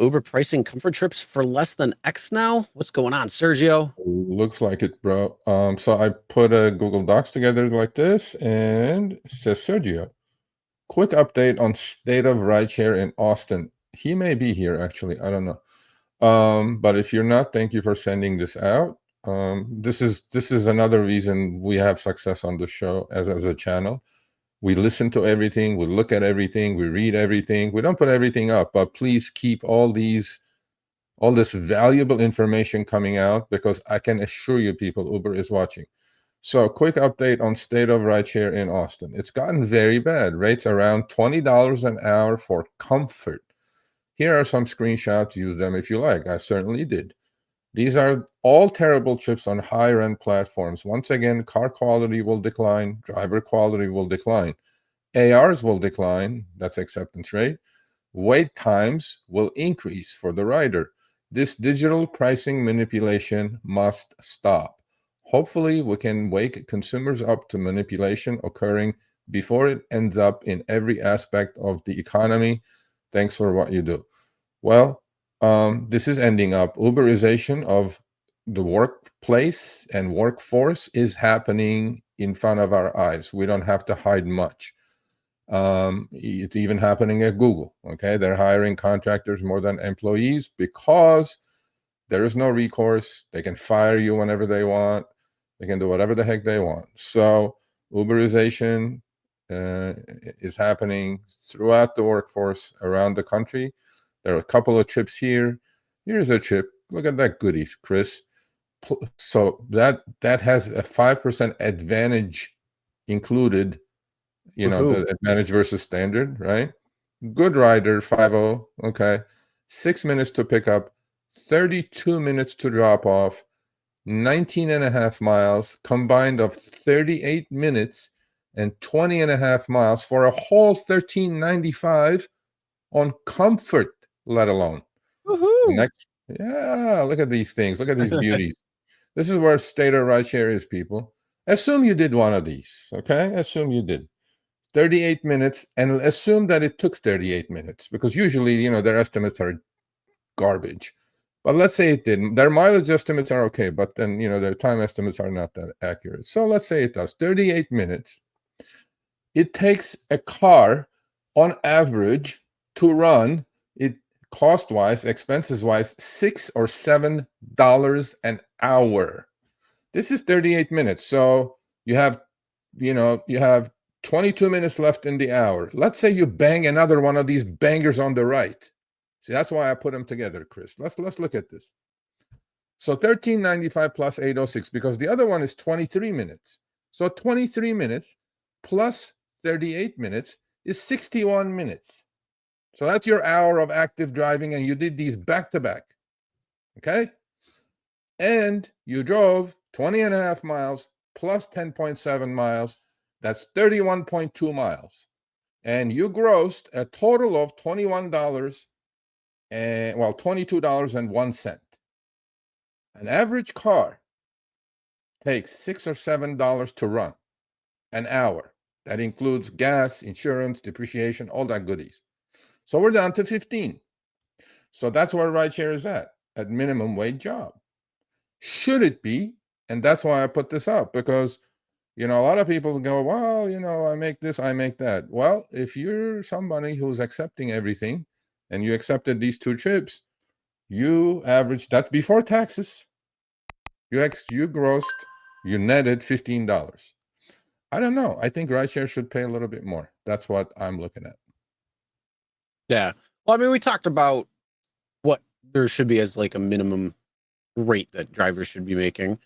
Uber pricing comfort trips for less than X now. What's going on, Sergio? Looks like it, bro. So I put a Google Docs together like this, and it says Sergio. Quick update on state of rideshare in Austin. He may be here, actually. I don't know. But if you're not, thank you for sending this out. This is another reason we have success on the show as a channel. We listen to everything, we look at everything, we read everything. We don't put everything up, but please keep all this valuable information coming out, because I can assure you people, Uber is watching. So quick update on state of rideshare in Austin. It's gotten very bad. Rates around $20 an hour for comfort. Here are some screenshots. Use them if you like. I certainly did. These are all terrible trips on higher end platforms. Once again, car quality will decline, driver quality will decline, ARs will decline, that's acceptance rate, wait times will increase for the rider. This digital pricing manipulation must stop. Hopefully, we can wake consumers up to manipulation occurring before it ends up in every aspect of the economy. Thanks for what you do. Well, this is ending up. Uberization of the workplace and workforce is happening in front of our eyes. We don't have to hide much. It's even happening at Google. Okay, they're hiring contractors more than employees because there is no recourse. They can fire you whenever they want. They can do whatever the heck they want. So Uberization is happening throughout the workforce around the country. There are a couple of chips here. Here's a chip. Look at that goodie, Chris. So that has a 5% advantage included. Woohoo. The advantage versus standard, right? Good rider, 5.0. Okay. 6 minutes to pick up, 32 minutes to drop off, 19 and a half miles, combined of 38 minutes and 20 and a half miles for a whole $13.95 on comfort, let alone. Woohoo. Next. Yeah, look at these things. Look at these beauties. This is where state of rideshare is, people. Assume you did one of these, okay? Assume you did. 38 minutes, and assume that it took 38 minutes, because usually, their estimates are garbage. But let's say it didn't. Their mileage estimates are okay, but then, their time estimates are not that accurate. So let's say it does 38 minutes. It takes a car, on average, to run it cost-wise, expenses-wise, $6 or $7 an hour. This is 38 minutes. So you have 22 minutes left in the hour. Let's say you bang another one of these bangers on the right. See, that's why I put them together, Chris. Let's look at this. So $13.95 plus 8.06, because the other one is 23 minutes. So 23 minutes plus 38 minutes is 61 minutes. So that's your hour of active driving, and you did these back to back. Okay? And you drove 20 and a half miles plus 10.7 miles. That's 31.2 miles. And you grossed a total of $22.01. An average car takes $6 or $7 to run an hour. That includes gas, insurance, depreciation, all that goodies. So we're down to 15. So that's where rideshare is at minimum wage job. Should it be? And that's why I put this up, because a lot of people go, well, I make this, I make that. Well, if you're somebody who's accepting everything and you accepted these two chips, you average, that's before taxes, you grossed, you netted $15. I don't know. I think rideshare should pay a little bit more. That's what I'm looking at. Yeah. Well, I mean, we talked about what there should be as like a minimum rate that drivers should be making.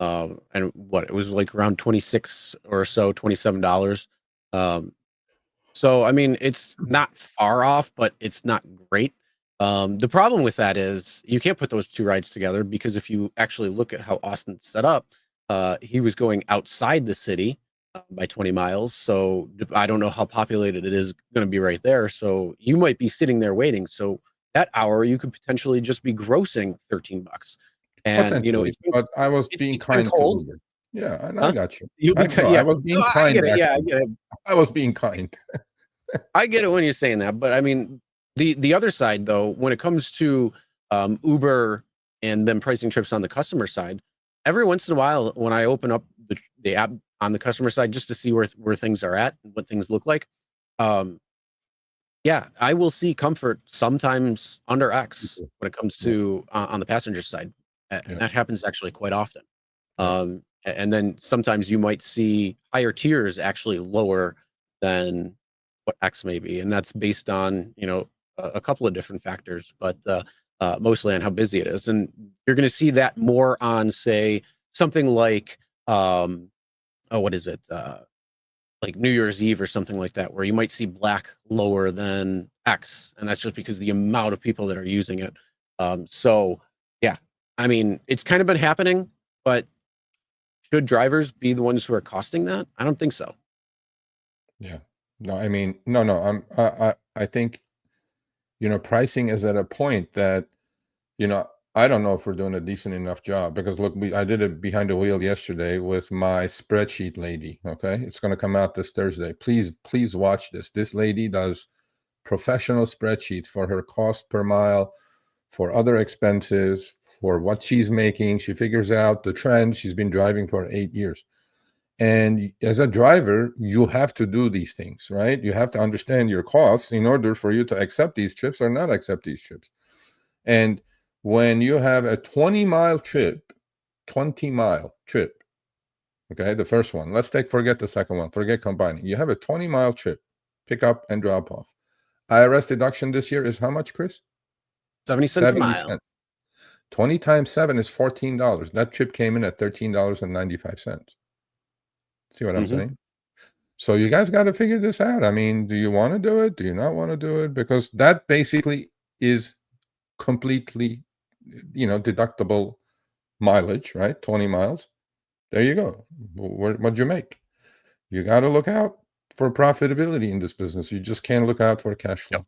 And what it was like around 26 or so, $27. So I mean, it's not far off, but it's not great. The problem with that is you can't put those two rides together, because if you actually look at how Austin's set up, he was going outside the city by 20 miles. So I don't know how populated it is going to be right there. So you might be sitting there waiting. So that hour you could potentially just be grossing $13. And but I was being kind to Uber. Yeah, I got you. I was being kind. I get it. Yeah, I get it. I was being kind. I get it when you're saying that, but I mean, The other side, though, when it comes to Uber and then pricing trips on the customer side, every once in a while, when I open up the app on the customer side just to see where things are at and what things look like, um, yeah, I will see comfort sometimes under X when it comes Yeah. to on the passenger side, and Yeah. that happens actually quite often. Yeah. And then sometimes you might see higher tiers actually lower than what X may be, and that's based on a couple of different factors, but mostly on how busy it is. And you're going to see that more on, say, something like oh, what is it? Like New Year's Eve or something like that, where you might see black lower than X, and that's just because the amount of people that are using it. So yeah, I mean, it's kind of been happening, but should drivers be the ones who are costing that? I don't think so. Yeah. No, I mean, no, I think, pricing is at a point that, I don't know if we're doing a decent enough job because look, I did it behind the wheel yesterday with my spreadsheet lady. Okay. It's going to come out this Thursday. Please watch this. This lady does professional spreadsheets for her cost per mile, for other expenses, for what she's making. She figures out the trend. She's been driving for 8 years. And as a driver, you have to do these things, right? You have to understand your costs in order for you to accept these trips or not accept these trips. And when you have a 20-mile trip, 20-mile trip, okay, the first one, forget the second one, forget combining. You have a 20-mile trip, pick up and drop off. IRS deduction this year is how much, Chris? 70 cents a 70 mile. cents. 20 times 7 is $14. That trip came in at $13.95. See what I'm saying? So you guys got to figure this out. I mean, do you want to do it? Do you not want to do it? Because that basically is completely, deductible mileage, right? 20 miles. There you go. What'd you make? You got to look out for profitability in this business. You just can't look out for cash flow. Yep.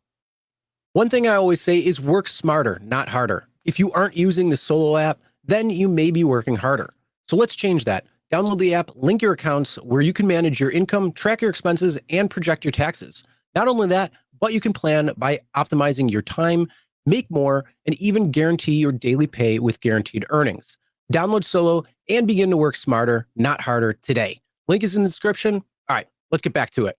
One thing I always say is work smarter, not harder. If you aren't using the Solo app, then you may be working harder. So let's change that. Download the app, link your accounts where you can manage your income, track your expenses, and project your taxes. Not only that, but you can plan by optimizing your time, make more, and even guarantee your daily pay with guaranteed earnings. Download Solo and begin to work smarter, not harder today. Link is in the description. All right, let's get back to it.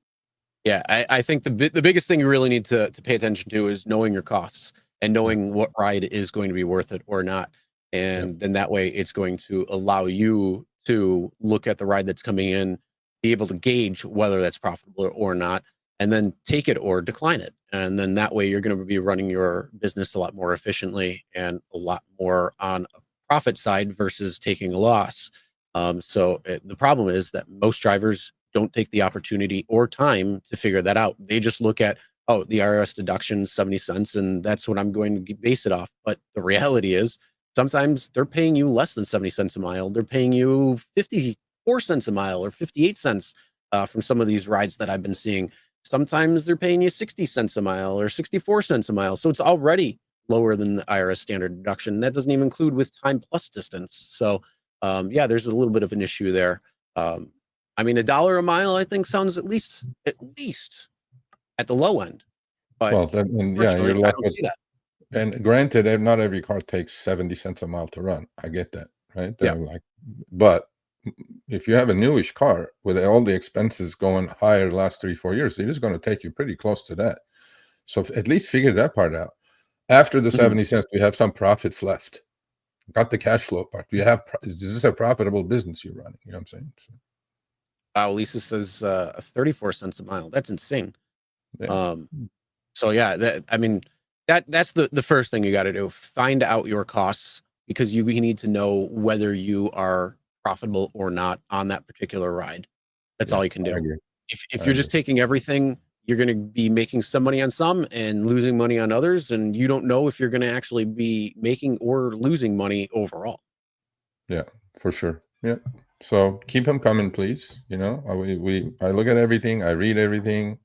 Yeah, I think the biggest thing you really need to pay attention to is knowing your costs and knowing what ride is going to be worth it or not. And then that way it's going to allow you to look at the ride that's coming in, be able to gauge whether that's profitable or not, and then take it or decline it. And then that way you're going to be running your business a lot more efficiently and a lot more on a profit side versus taking a loss. The problem is that most drivers don't take the opportunity or time to figure that out. They just look at, oh, the IRS deduction, 70 cents, and that's what I'm going to base it off. But the reality is sometimes they're paying you less than 70 cents a mile. They're paying you 54 cents a mile or 58 cents from some of these rides that I've been seeing. Sometimes they're paying you 60 cents a mile or 64 cents a mile. So it's already lower than the IRS standard deduction. That doesn't even include with time plus distance. So yeah, there's a little bit of an issue there. I mean, $1 a mile, I think sounds at least at the low end, but Well, yeah, you're unfortunately, I left don't with, see that. and granted, not every car takes 70 cents a mile to run. I get that, right? Yeah. But if you have a newish car with all the expenses going higher the last 3-4 years, it is going to take you pretty close to that. So at least figure that part out. After the 70 cents, we have some profits left. Got the cash flow part. Is this a profitable business you're running? You know what I'm saying? Lisa says 34 cents a mile. That's insane. Yeah. So yeah, I mean, that's the first thing you got to do. Find out your costs because we need to know whether you are profitable or not on that particular ride. That's all you can do. If you're just taking everything, you're going to be making some money on some and losing money on others, and you don't know if you're going to actually be making or losing money overall. Yeah, for sure. Yeah. So keep them coming, please. I look at everything, I read everything.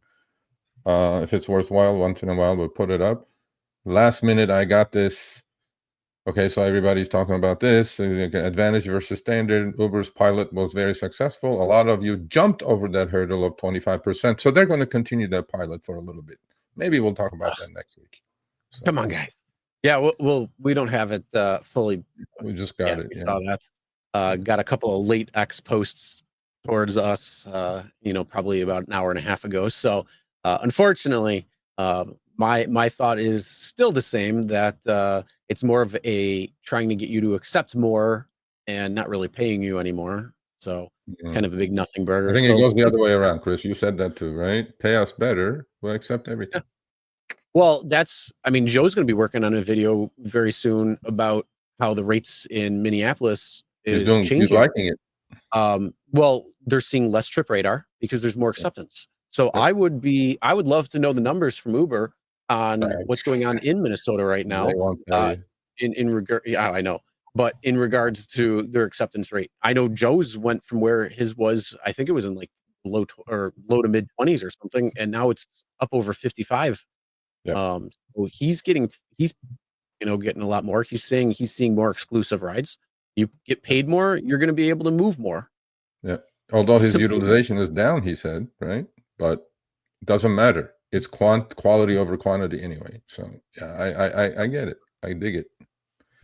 If it's worthwhile, once in a while we'll put it up. Last minute, I got this. Okay, so everybody's talking about this advantage versus standard. Uber's pilot was very successful. A lot of you jumped over that hurdle of 25%, so they're going to continue that pilot for a little bit. maybe we'll talk about that next week. So, come on, guys. Yeah, we don't have it fully. We just got it. We saw that. Got a couple of late X posts towards us, probably about an hour and a half ago. So unfortunately, my thought is still the same, that it's more of a trying to get you to accept more and not really paying you anymore. So it's kind of a big nothing burger. I think it goes the other way around, Chris. You said that too, right? Pay us better, we'll accept everything. Yeah. Well, Joe's going to be working on a video very soon about how the rates in Minneapolis is changing. You're liking it. Well, they're seeing less trip radar because there's more acceptance. So I would love to know the numbers from Uber on what's going on in Minnesota right now. In regard, yeah, I know, but in regards to their acceptance rate, I know Joe's went from where his was, I think it was in like low to mid 20s or something, and now it's up over 55. So he's getting a lot more. He's saying he's seeing more exclusive rides. You get paid more, you're going to be able to move more. Yeah. Although his utilization is down, he said, right? But it doesn't matter. It's quality over quantity anyway. So yeah, I get it. I dig it.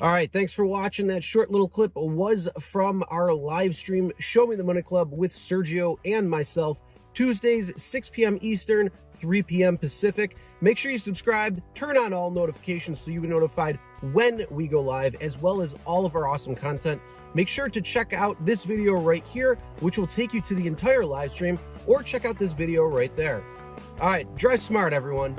All right, thanks for watching. That short little clip was from our live stream, Show Me the Money Club with Sergio and myself, Tuesdays, 6 p.m. Eastern, 3 p.m. Pacific. Make sure you subscribe, turn on all notifications so you get notified when we go live, as well as all of our awesome content. Make sure to check out this video right here, which will take you to the entire live stream, or check out this video right there. All right, drive smart, everyone.